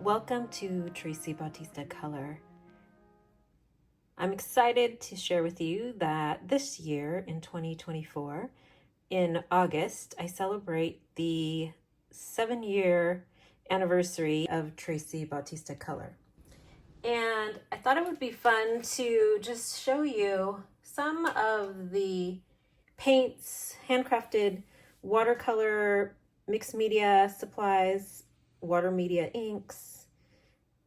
Welcome to Tracy Bautista Color. I'm excited to share with you that this year in 2024, in August, I celebrate the 7-year anniversary of Tracy Bautista Color. And I thought it would be fun to just show you some of the paints, handcrafted watercolor, mixed media supplies, water media inks,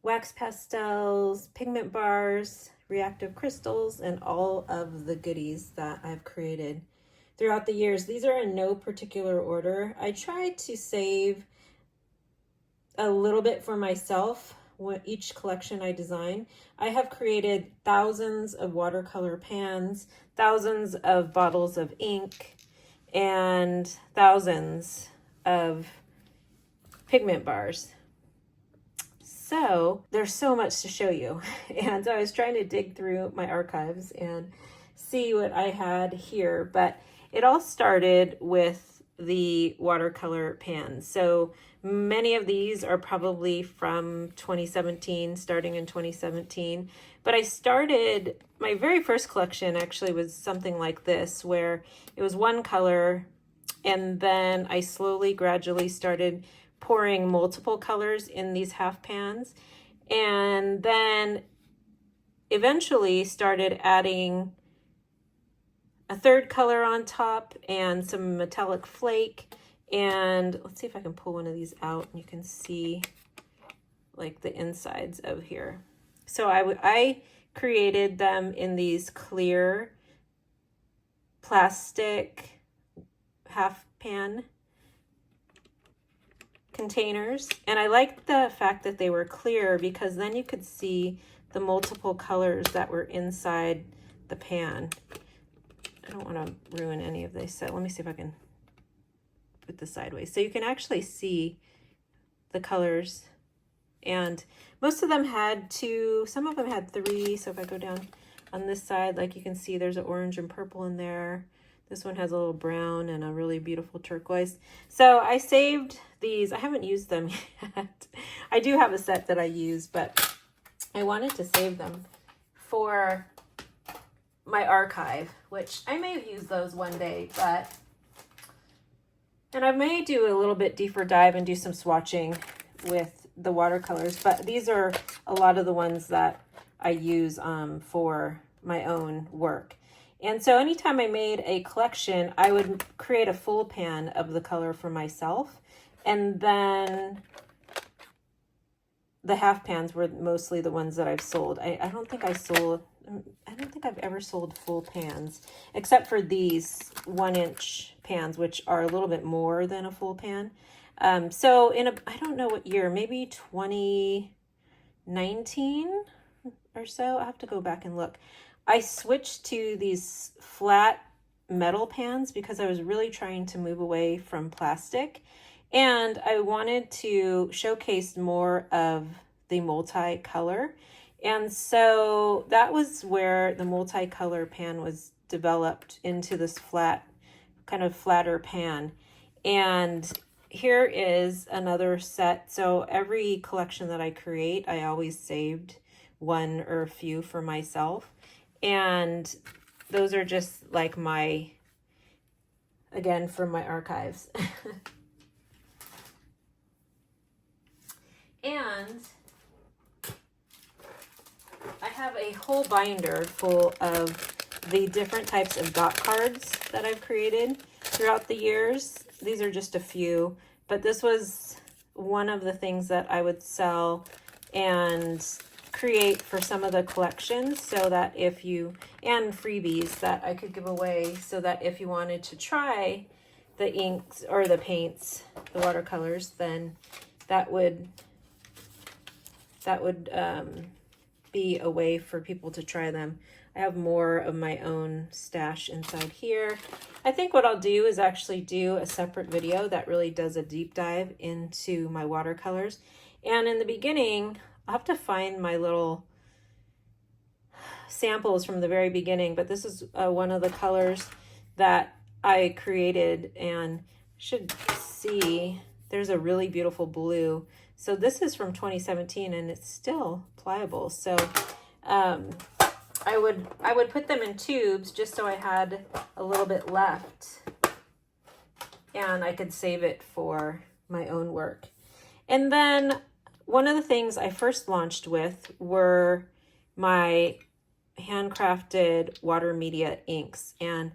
wax pastels, pigment bars, reactive crystals, and all of the goodies that I've created throughout the years. These are in no particular order. I tried to save a little bit for myself each collection I design. I have created thousands of watercolor pans, thousands of bottles of ink, and thousands of pigment bars. So there's so much to show you. And I was trying to dig through my archives and see what I had here, but it all started with the watercolor pans. So many of these are probably from 2017, starting in 2017. But I started, my very first collection actually was something like this, where it was one color, and then I slowly, gradually started pouring multiple colors in these half pans, and then eventually started adding a third color on top and some metallic flake. And let's see if I can pull one of these out and you can see like the insides of here. So I created them in these clear plastic half pan containers, and I liked the fact that they were clear because then you could see the multiple colors that were inside the pan. I don't want to ruin any of this, so let me see if I can put this sideways so you can actually see the colors. And most of them had 2, some of them had 3. So if I go down on this side, like you can see there's an orange and purple in there. This one has a little brown and a really beautiful turquoise. So I saved these. I haven't used them yet. I do have a set that I use, but I wanted to save them for my archive, which I may use those one day, and I may do a little bit deeper dive and do some swatching with the watercolors, but these are a lot of the ones that I use for my own work. And so anytime I made a collection, I would create a full pan of the color for myself. And then the half pans were mostly the ones that I've sold. I don't think I've ever sold full pans, except for these 1-inch pans, which are a little bit more than a full pan. So I don't know what year, maybe 2019 or so. I'll have to go back and look. I switched to these flat metal pans because I was really trying to move away from plastic, and I wanted to showcase more of the multicolor. And so that was where the multicolor pan was developed into this flat, kind of flatter pan. And here is another set. So every collection that I create, I always saved one or a few for myself. And those are just like again, from my archives. And I have a whole binder full of the different types of dot cards that I've created throughout the years. These are just a few, but this was one of the things that I would sell and create for some of the collections, so that and freebies that I could give away, so that if you wanted to try the inks or the paints, the watercolors, then that would be a way for people to try them. I have more of my own stash inside here. I think what I'll do is actually do a separate video that really does a deep dive into my watercolors. And in the beginning, I'll have to find my little samples from the very beginning, but this is one of the colors that I created, and should see there's a really beautiful blue. So this is from 2017 and it's still pliable. So I would put them in tubes just so I had a little bit left and I could save it for my own work. And then one of the things I first launched with were my handcrafted water media inks. And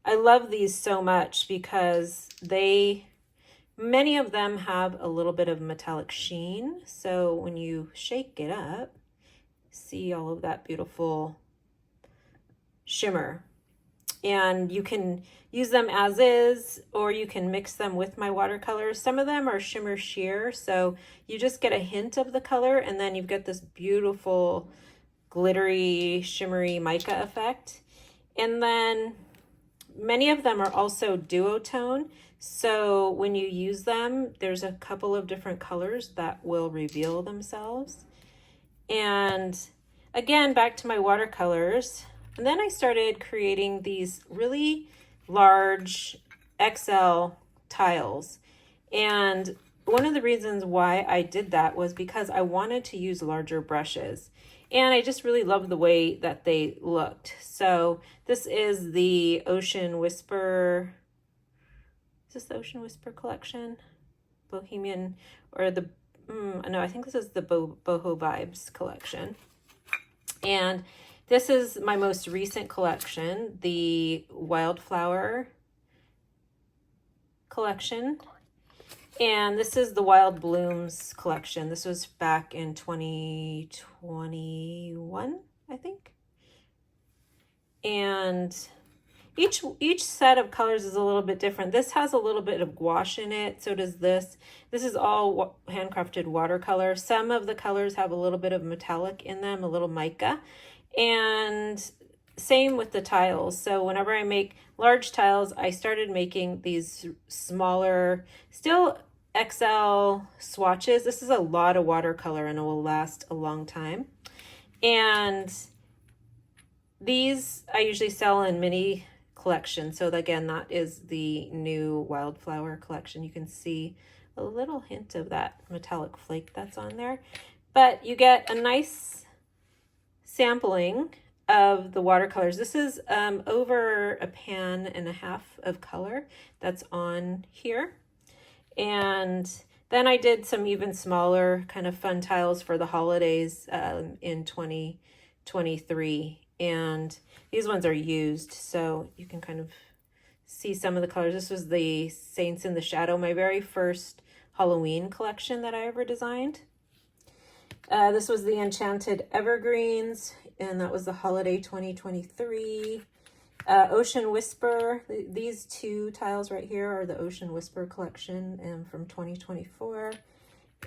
I love these so much because many of them have a little bit of metallic sheen. So when you shake it up, see all of that beautiful shimmer. And you can use them as is, or you can mix them with my watercolors. Some of them are shimmer sheer, so you just get a hint of the color and then you've got this beautiful glittery, shimmery mica effect. And then many of them are also duotone, so when you use them, there's a couple of different colors that will reveal themselves. And again, back to my watercolors. And then I started creating these really large XL tiles. And one of the reasons why I did that was because I wanted to use larger brushes. And I just really loved the way that they looked. So this is the Ocean Whisper. Is this the Ocean Whisper collection? Bohemian, or the, no, I think this is the Boho Vibes collection. And this is my most recent collection, the Wildflower collection. And this is the Wild Blooms collection. This was back in 2021, I think. And each set of colors is a little bit different. This has a little bit of gouache in it. So does this. This is all handcrafted watercolor. Some of the colors have a little bit of metallic in them, a little mica. And same with the tiles. So whenever I make large tiles, I started making these smaller, still XL swatches. This is a lot of watercolor and it will last a long time. And these I usually sell in mini collections. So again, that is the new Wildflower collection. You can see a little hint of that metallic flake that's on there. But you get a nice sampling of the watercolors. This is over a pan and a half of color that's on here. And then I did some even smaller kind of fun tiles for the holidays in 2023. And these ones are used, so you can kind of see some of the colors. This was the Saints in the Shadow, my very first Halloween collection that I ever designed. This was the Enchanted Evergreens, and that was the holiday 2023. Ocean Whisper, these two tiles right here are the Ocean Whisper collection from 2024.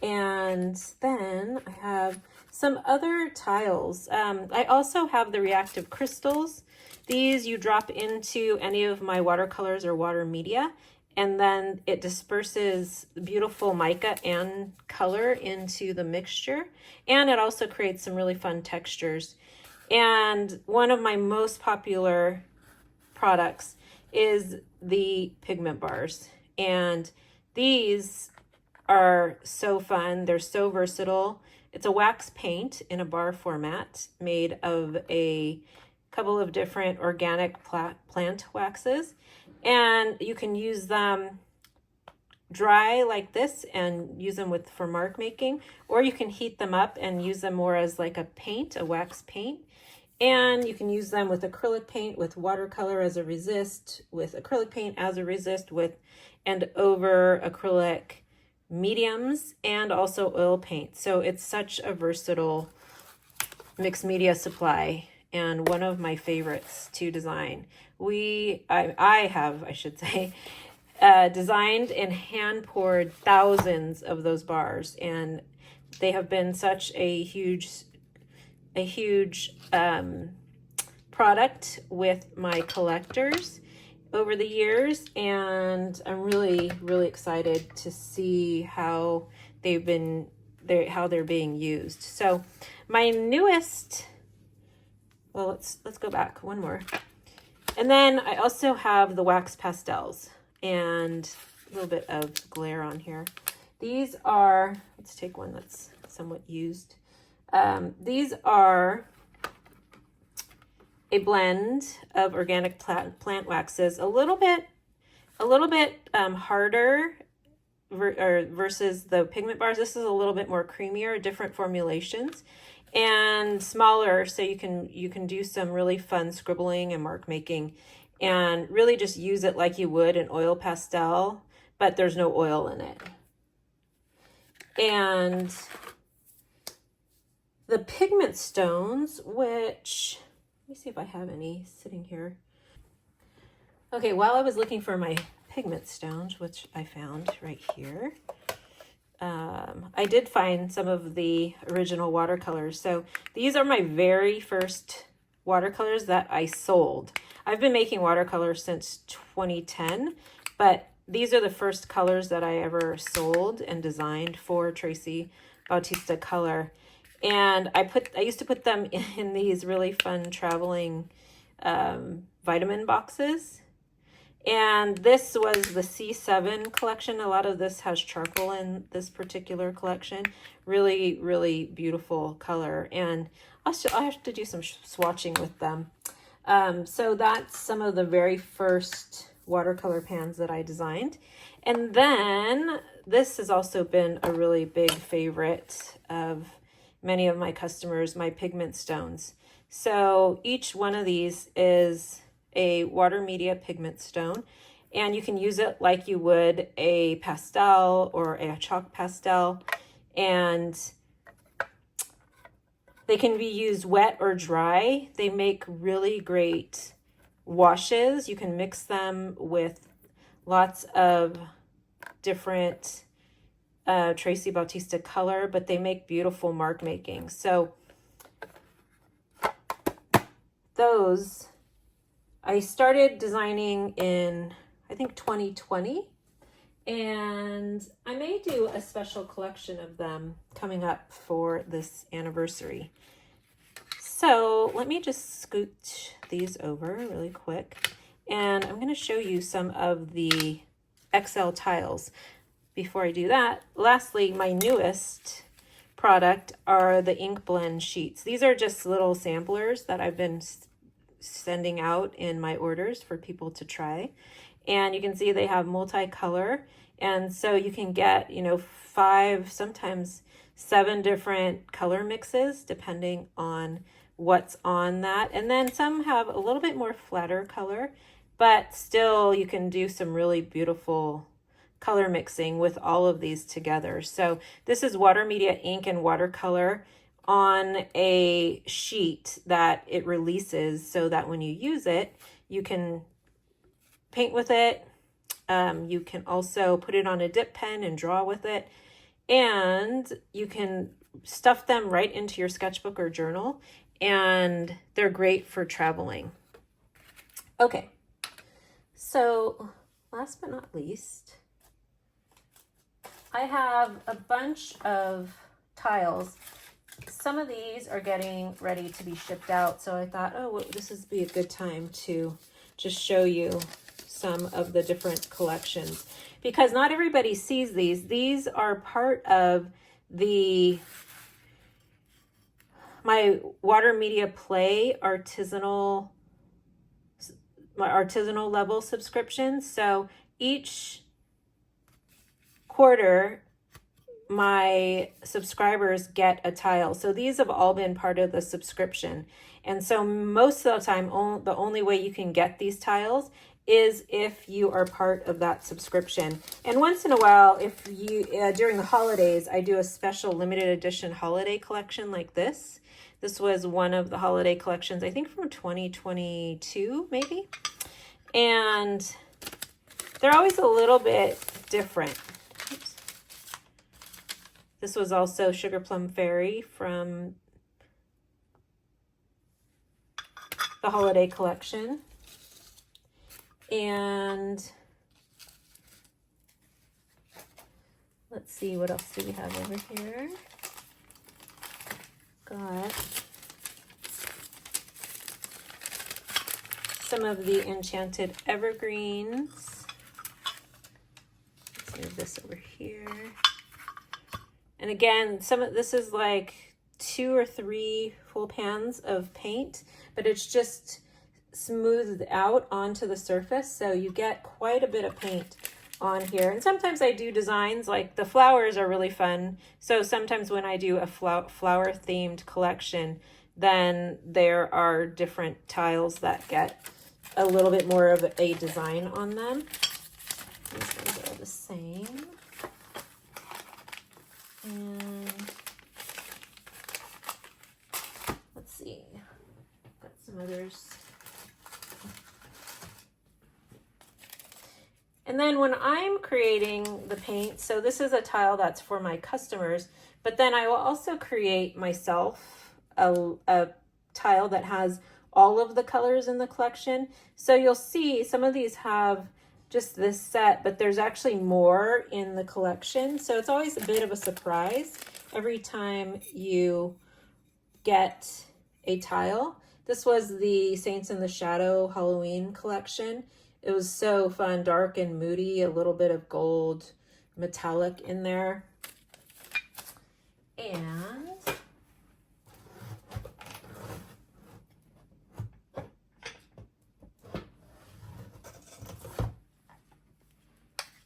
And then I have some other tiles. I also have the Reactive crystals. These you drop into any of my watercolors or water media, and then it disperses beautiful mica and color into the mixture. And it also creates some really fun textures. And one of my most popular products is the pigment bars. And these are so fun. They're so versatile. It's a wax paint in a bar format made of a couple of different organic plant waxes. And you can use them dry like this and use them for mark making, or you can heat them up and use them more as like a paint, a wax paint. And you can use them with acrylic paint, with watercolor as a resist, with acrylic paint as a resist, and over acrylic mediums, and also oil paint. So it's such a versatile mixed media supply and one of my favorites to design. I have designed and hand poured thousands of those bars, and they have been such a huge product with my collectors over the years, and I'm really excited to see how they're being used. So my newest, well, let's go back one more. And then I also have the wax pastels, and a little bit of glare on here. These are, let's take one that's somewhat used. These are a blend of organic plant waxes, a little bit harder versus the pigment bars. This is a little bit more creamier, different formulations, and smaller, so you can do some really fun scribbling and mark making, and really just use it like you would an oil pastel, but there's no oil in it. And the pigment stones, which, let me see if I have any sitting here. Okay, while I was looking for my pigment stones, which I found right here, I did find some of the original watercolors. So these are my very first watercolors that I sold. I've been making watercolors since 2010, but these are the first colors that I ever sold and designed for Tracy Bautista Color. And I used to put them in these really fun traveling vitamin boxes. And this was the C7 collection. A lot of this has charcoal in this particular collection. Really, really beautiful color. And I have to do some swatching with them. So that's some of the very first watercolor pans that I designed. And then this has also been a really big favorite of many of my customers, my pigment stones. So each one of these is a water media pigment stone, and you can use it like you would a pastel or a chalk pastel, and they can be used wet or dry. They make really great washes. You can mix them with lots of different Tracy Bautista Color, but they make beautiful mark making. So those I started designing in, I think, 2020, and I may do a special collection of them coming up for this anniversary. So let me just scoot these over really quick, and I'm going to show you some of the XL tiles. Before I do that, lastly, my newest product are the ink blend sheets. These are just little samplers that I've been sending out in my orders for people to try, and you can see they have multicolor, and so you can get 5, sometimes 7 different color mixes depending on what's on that. And then some have a little bit more flatter color, but still you can do some really beautiful color mixing with all of these together. So this is water media ink and watercolor on a sheet that it releases, so that when you use it, you can paint with it. You can also put it on a dip pen and draw with it, and you can stuff them right into your sketchbook or journal, and they're great for traveling. Okay, so last but not least, I have a bunch of tiles. Some of these are getting ready to be shipped out, so I thought, oh, well, this would be a good time to just show you some of the different collections, because not everybody sees these. These are part of my Water Media Play artisanal level subscription. So each quarter, my subscribers get a tile. So these have all been part of the subscription. And so most of the time, the only way you can get these tiles is if you are part of that subscription. And once in a while, if you during the holidays, I do a special limited edition holiday collection like this. This was one of the holiday collections, I think from 2022, maybe. And they're always a little bit different. Oops. This was also Sugar Plum Fairy from the holiday collection. And let's see, what else do we have over here? Got some of the Enchanted Evergreens. Let's move this over here. And again, this is like 2 or 3 full pans of paint, but it's just smoothed out onto the surface, so you get quite a bit of paint on here. And sometimes I do designs, like the flowers are really fun, so sometimes when I do a flower themed collection, then there are different tiles that get a little bit more of a design on them. These ones are the same. And let's see, got some others. And then when I'm creating the paint, so this is a tile that's for my customers, but then I will also create myself a tile that has all of the colors in the collection. So you'll see some of these have just this set, but there's actually more in the collection. So it's always a bit of a surprise every time you get a tile. This was the Saints in the Shadow Halloween collection. It was so fun, dark and moody, a little bit of gold metallic in there. And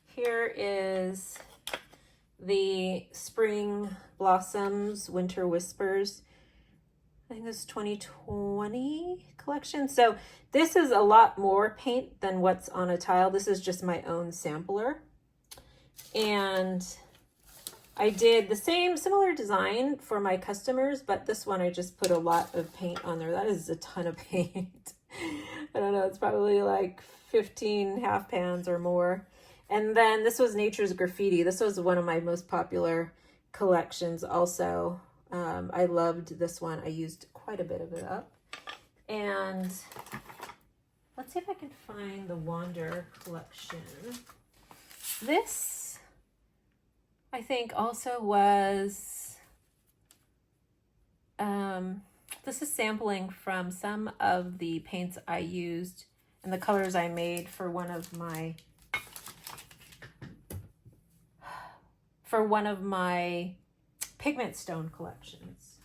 here is the Spring Blossoms Winter Whispers. I think this is 2020 collection. So this is a lot more paint than what's on a tile. This is just my own sampler. And I did the similar design for my customers, but this one I just put a lot of paint on there. That is a ton of paint. I don't know, it's probably like 15 half pans or more. And then this was Nature's Graffiti. This was one of my most popular collections also. I loved this one. I used quite a bit of it up. And let's see if I can find the Wander collection. This, I think, also was, this is sampling from some of the paints I used and the colors I made for one of my pigment stone collections.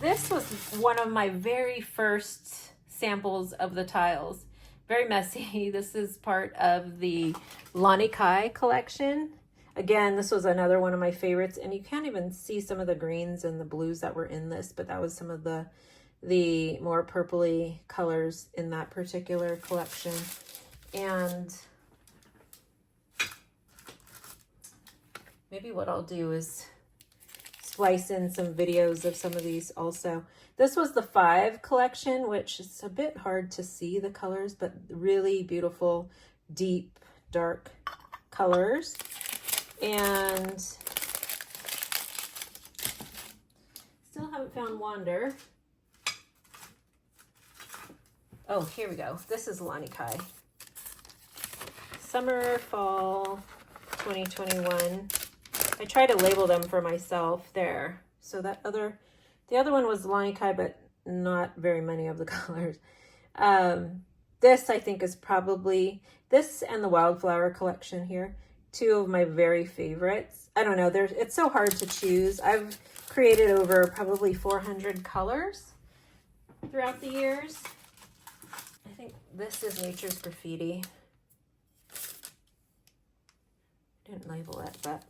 This was one of my very first samples of the tiles. Very messy. This is part of the Lani Kai collection. Again, this was another one of my favorites, and you can't even see some of the greens and the blues that were in this, but that was some of the more purpley colors in that particular collection. And maybe what I'll do is splice in some videos of some of these also. This was the 5 collection, which is a bit hard to see the colors, but really beautiful, deep, dark colors. And still haven't found Wander. Oh, here we go. This is Lani Kai. Summer, fall, 2021. I try to label them for myself there. So the other one was Lani Kai, but not very many of the colors. This I think is probably, this and the Wildflower collection here, 2 of my very favorites. I don't know, it's so hard to choose. I've created over probably 400 colors throughout the years. I think this is Nature's Graffiti. Didn't label it, but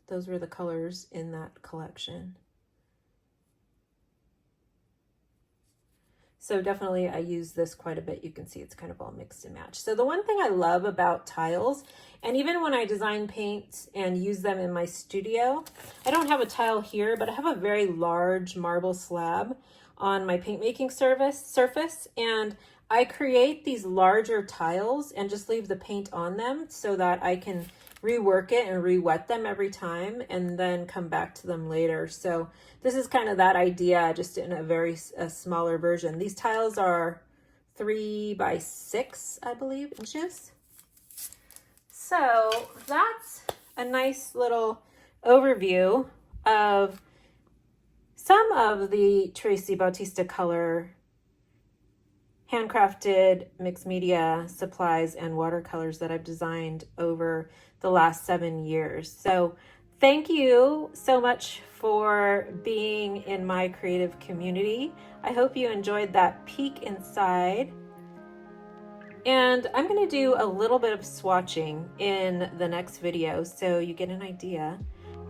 those were the colors in that collection. So definitely I use this quite a bit. You can see it's kind of all mixed and matched. So the one thing I love about tiles, and even when I design paints and use them in my studio, I don't have a tile here, but I have a very large marble slab on my paint making surface, and I create these larger tiles and just leave the paint on them so that I can rework it and re-wet them every time and then come back to them later. So this is kind of that idea, just in a smaller version. These tiles are 3 by 6, I believe, inches. So that's a nice little overview of some of the Tracy Bautista Color handcrafted mixed media supplies and watercolors that I've designed over the last 7 years. So thank you so much for being in my creative community. I hope you enjoyed that peek inside. And I'm going to do a little bit of swatching in the next video so you get an idea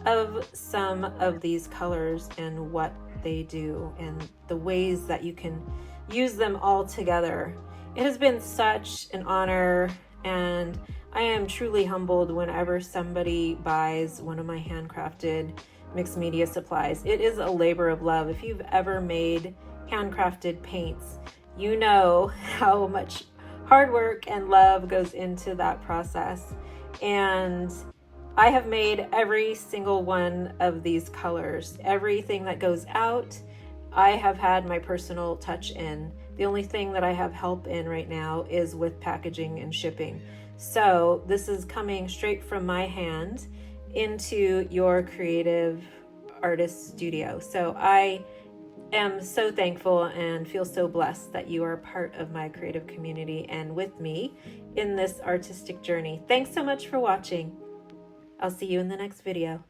of some of these colors and what they do and the ways that you can use them all together. It has been such an honor, and I am truly humbled whenever somebody buys one of my handcrafted mixed media supplies. It is a labor of love. If you've ever made handcrafted paints, you know how much hard work and love goes into that process. And I have made every single one of these colors. Everything that goes out, I have had my personal touch in. The only thing that I have help in right now is with packaging and shipping. So this is coming straight from my hand into your creative artist studio. So I am so thankful and feel so blessed that you are part of my creative community and with me in this artistic journey. Thanks so much for watching. I'll see you in the next video.